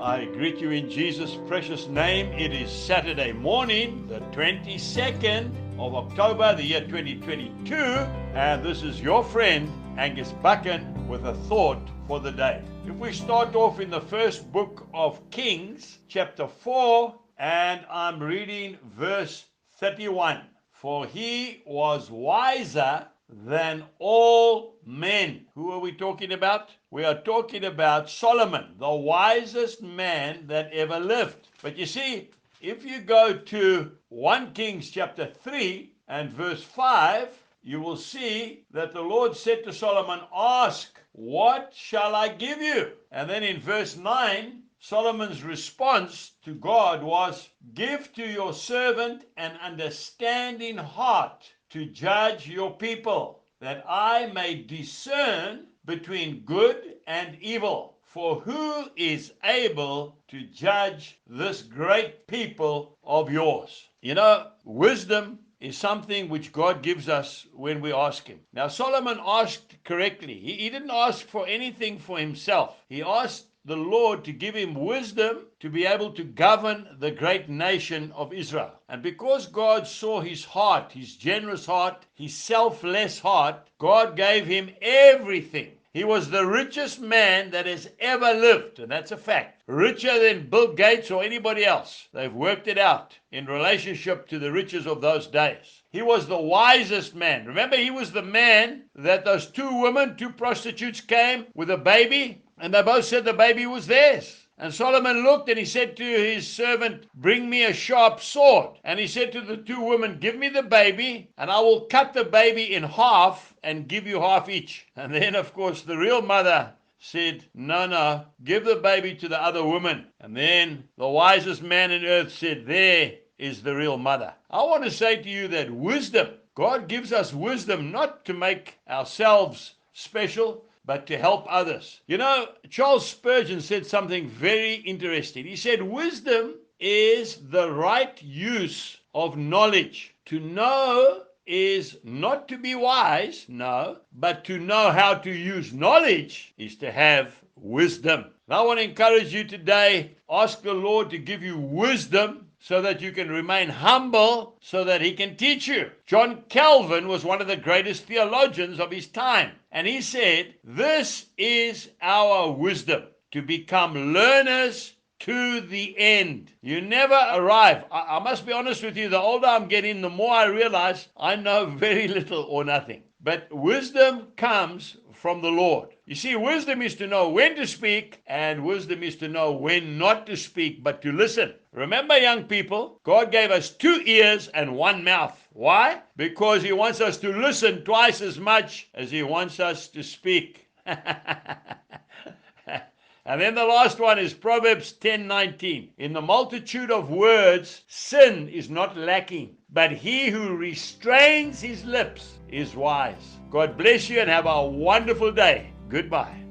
I greet you in Jesus' precious name. It is Saturday morning, the 22nd of October, the year 2022, and this is your friend, Angus Buchan, with a thought for the day. If we start off in the first book of Kings, chapter 4, and I'm reading verse 31. For he was wiser than all men. Who are we talking about? We are talking about Solomon, the wisest man that ever lived. But you see, if you go to 1 Kings chapter 3 and verse 5, you will see that the Lord said to Solomon, "Ask, what shall I give you?" And then in verse 9, Solomon's response to God was, "Give to your servant an understanding heart to judge your people, that I may discern between good and evil. For who is able to judge this great people of yours?" You know, wisdom is something which God gives us when we ask Him. Now, Solomon asked correctly. He didn't ask for anything for himself. He asked the Lord to give him wisdom to be able to govern the great nation of Israel. And because God saw his heart, his generous heart, his selfless heart, God gave him everything. He was the richest man that has ever lived, and that's a fact. Richer than Bill Gates or anybody else. They've worked it out in relationship to the riches of those days. He was the wisest man. Remember, he was the man that those two prostitutes came with a baby, and they both said the baby was theirs. And Solomon looked and he said to his servant, "Bring me a sharp sword." And he said to the two women, "Give me the baby and I will cut the baby in half and give you half each." And then, of course, the real mother said, No, give the baby to the other woman." And then the wisest man on earth said, "There is the real mother." I want to say to you that wisdom, God gives us wisdom not to make ourselves special, but to help others. You know, Charles Spurgeon said something very interesting. He said, "Wisdom is the right use of knowledge. To know is not to be wise, no, but to know how to use knowledge is to have wisdom." And I want to encourage you today, ask the Lord to give you wisdom so that you can remain humble, so that He can teach you. John Calvin was one of the greatest theologians of his time. And he said, "This is our wisdom, to become learners to the end." You never arrive. I must be honest with you, the older I'm getting, the more I realize I know very little or nothing. But wisdom comes from the Lord. You see, wisdom is to know when to speak, and wisdom is to know when not to speak, but to listen. Remember, young people, God gave us 2 ears and 1 mouth. Why? Because He wants us to listen twice as much as He wants us to speak. And then the last one is Proverbs 10:19. "In the multitude of words, sin is not lacking, but he who restrains his lips is wise." God bless you and have a wonderful day. Goodbye.